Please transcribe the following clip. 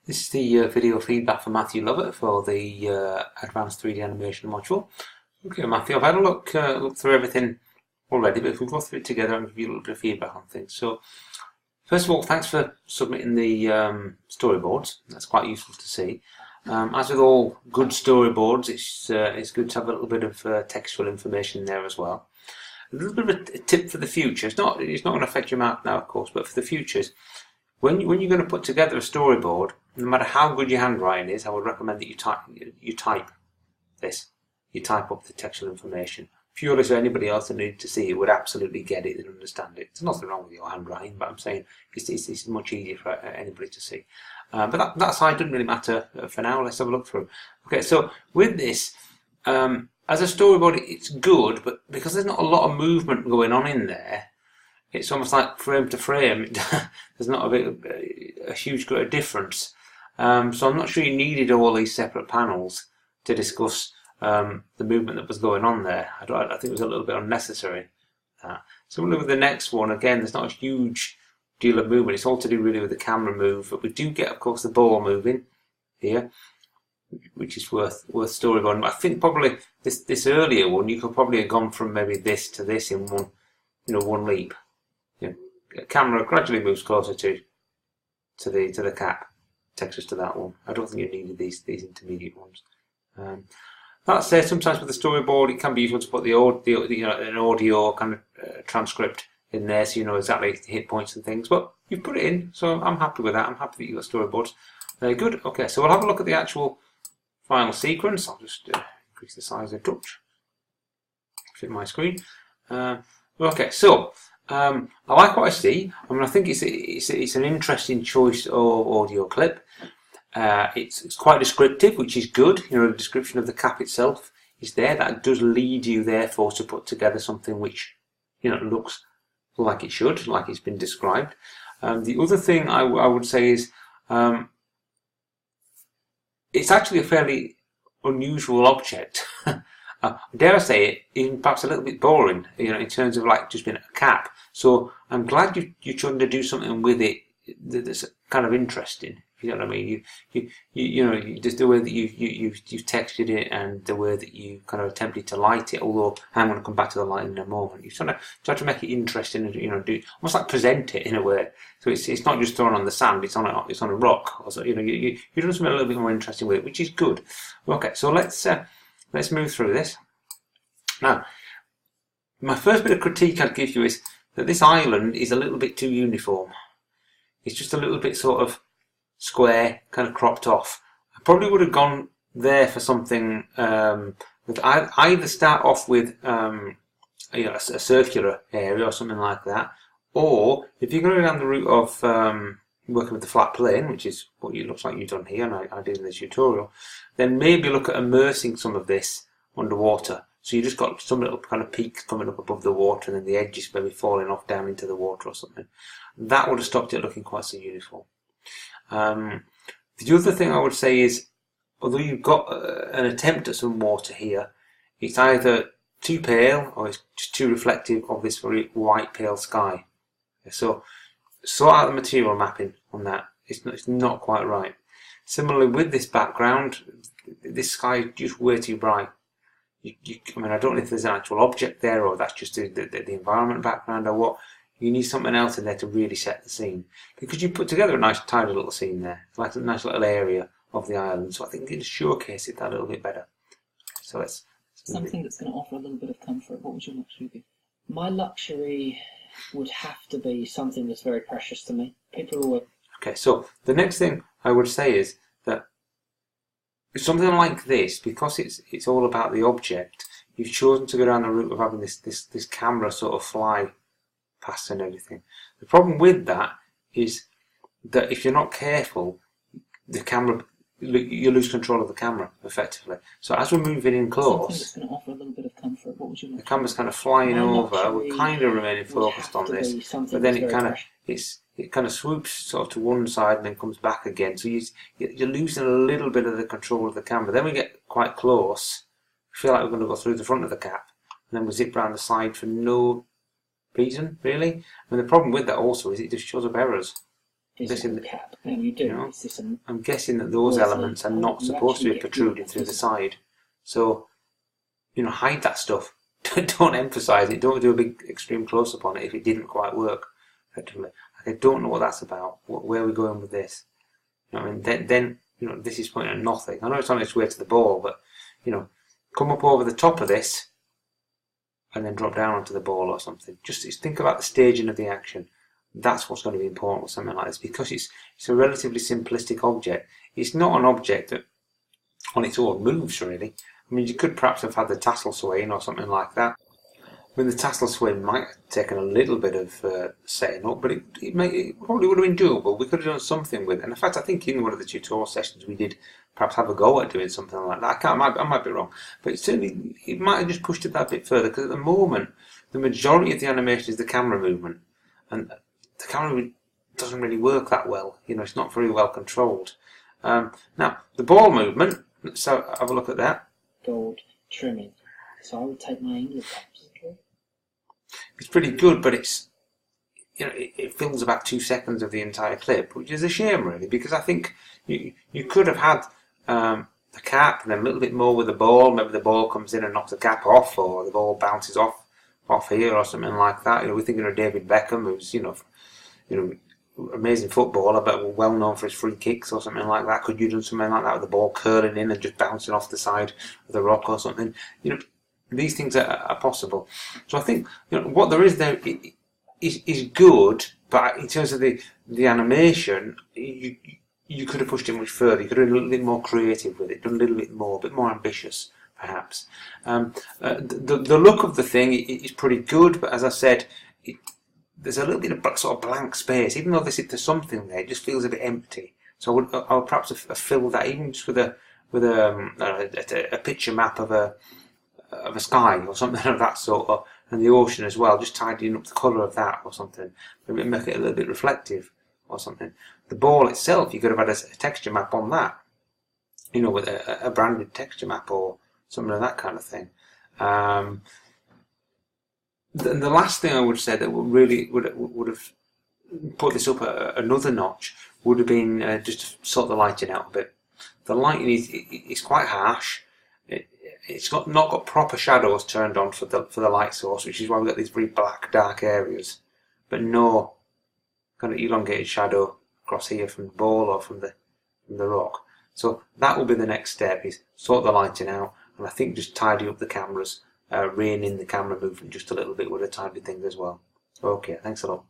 This is the video feedback from Matthew Lovett for the Advanced 3D Animation module. Okay, Matthew, I've had a look through everything already, but if we go through it together, I'll give you a little bit of feedback on things. So, first of all, thanks for submitting the storyboards. That's quite useful to see. As with all good storyboards, it's good to have a little bit of textual information there as well. A little bit of a tip for the future. It's not going to affect your mark now, of course, but for the futures, when you're going to put together a storyboard, no matter how good your handwriting is, I would recommend that you type this. You type up the textual information. Purely so anybody else that needed to see it would absolutely get it and understand it. There's nothing wrong with your handwriting, but I'm saying it's much easier for anybody to see. But that side doesn't really matter for now. Let's have a look through. Okay, so with this, as a storyboard, it's good, but because there's not a lot of movement going on in there, it's almost like frame to frame. There's not a huge difference. So I'm not sure you needed all these separate panels to discuss the movement that was going on there. I think it was a little bit unnecessary. So we'll look at the next one. Again, there's not a huge deal of movement. It's all to do really with the camera move, but we do get, of course, the ball moving here, which is worth storyboarding. I think probably this earlier one, you could probably have gone from maybe this to this in one leap. The camera gradually moves closer to the cap. Takes us to that one. I don't think you needed these intermediate ones. That said, sometimes with the storyboard, it can be useful to put an audio kind of transcript in there, so you know exactly the hit points and things. But you've put it in, so I'm happy with that. I'm happy that you got storyboards. Very good. Okay, so we'll have a look at the actual final sequence. I'll just increase the size a touch. Fit my screen. Okay, so. I like what I see. I think it's an interesting choice of audio clip. It's quite descriptive, which is good. The description of the cap itself is there. That does lead you, therefore, to put together something which looks like it should, like it's been described. The other thing I would say is it's actually a fairly unusual object. Dare I say it, even perhaps a little bit boring, in terms of like just being a cap. So I'm glad you're trying to do something with it that's kind of interesting. You know what I mean? You just the way that you've textured it and the way that you kind of attempted to light it. Although I'm going to come back to the lighting in a moment. You try to make it interesting and do almost like present it in a way. So it's not just thrown on the sand. It's on a rock. Or so, you're doing something a little bit more interesting with it, which is good. Okay, so let's move through this. Now, my first bit of critique I'd give you is that this island is a little bit too uniform. It's just a little bit sort of square, kind of cropped off. I probably would have gone there for something that either start off with a circular area or something like that, or if you're going to go down the route of working with the flat plane, which is what it looks like you've done here, and I did in this tutorial, then maybe look at immersing some of this underwater. So you just got some little kind of peaks coming up above the water, and then the edges maybe falling off down into the water or something. That would have stopped it looking quite so uniform. The other thing I would say is, although you've got an attempt at some water here, it's either too pale or it's just too reflective of this very white pale sky. So sort out the material mapping on that. It's not quite right. Similarly with this background, this sky is just way too bright. I don't know if there's an actual object there or that's just the environment background or what. You need something else in there to really set the scene. Because you put together a nice tiny little scene there, like a nice little area of the island. So I think you can showcase it that little bit better. So let's something that's going to offer a little bit of comfort. What would your luxury be? My luxury would have to be something that's very precious to me. People always... Okay, so the next thing I would say is that something like this, because it's all about the object, you've chosen to go down the route of having this camera sort of fly past and everything. The problem with that is that if you're not careful, the camera, you lose control of the camera effectively. So as we're moving in close, that's going to offer a little bit of comfort. What would you like? The camera's kind of flying over. We're kind of remaining focused on this, but then it kind of swoops sort of to one side and then comes back again. So you're losing a little bit of the control of the camera. Then we get quite close. We feel like we're going to go through the front of the cap, and then we zip round the side for no reason, really. The problem with that also is it just shows up errors. visible cap. And you do. You know, It's this, I'm guessing that those elements are not supposed to be protruding through the side. So, you know, hide that stuff. Don't emphasise it. Don't do a big extreme close-up on it if it didn't quite work effectively. I don't know what that's about. Where are we going with this? You know what I mean? Then you know, this is pointing at nothing. I know it's on its way to the ball, but you know, come up over the top of this and then drop down onto the ball or something. Just think about the staging of the action. That's what's going to be important with something like this, because it's a relatively simplistic object. It's not an object that on its own moves really. I mean, you could perhaps have had the tassel swaying or something like that. I mean, the tassel swing might have taken a little bit of setting up, but it probably would have been doable. We could have done something with it. And in fact, I think in one of the tutorial sessions we did perhaps have a go at doing something like that. I might be wrong, but it might have just pushed it that bit further, because at the moment the majority of the animation is the camera movement, and the camera doesn't really work that well. You know, it's not very well controlled. Now the ball movement. Let's have a look at that. Gold trimming. So I would take my English caps. It's pretty good, but it's, you know, it fills about 2 seconds of the entire clip, which is a shame really, because I think you could have had the cap and then a little bit more with the ball. Maybe the ball comes in and knocks the cap off, or the ball bounces off here or something like that. You know, we're thinking of David Beckham, who's you know amazing footballer, but well known for his free kicks or something like that. Could you do something like that with the ball curling in and just bouncing off the side of the rock or something? You know, these things are possible. So I think, you know, what there is there is good, but in terms of the animation, you could have pushed it much further. You could have been a little bit more creative with it, done a little bit more, a bit more ambitious, perhaps. The look of the thing is pretty good, but as I said, there's a little bit of sort of blank space. Even though there's something there, it just feels a bit empty. So I would perhaps have filled that, even just with a picture map of a sky or something of that sort, and the ocean as well, just tidying up the colour of that or something, maybe make it a little bit reflective or something. The ball itself, you could have had a texture map on that, you know, with a branded texture map or something of that kind of thing. The last thing I would say that would have put this up another notch would have been just to sort the lighting out a bit. The lighting is quite harsh. It's not got proper shadows turned on for the light source, which is why we've got these very black, dark areas, but no kind of elongated shadow across here from the ball or from the rock. So that will be the next step, is sort the lighting out, and I think just tidy up the cameras, rein in the camera movement just a little bit would have tidied things as well. Okay, thanks a lot.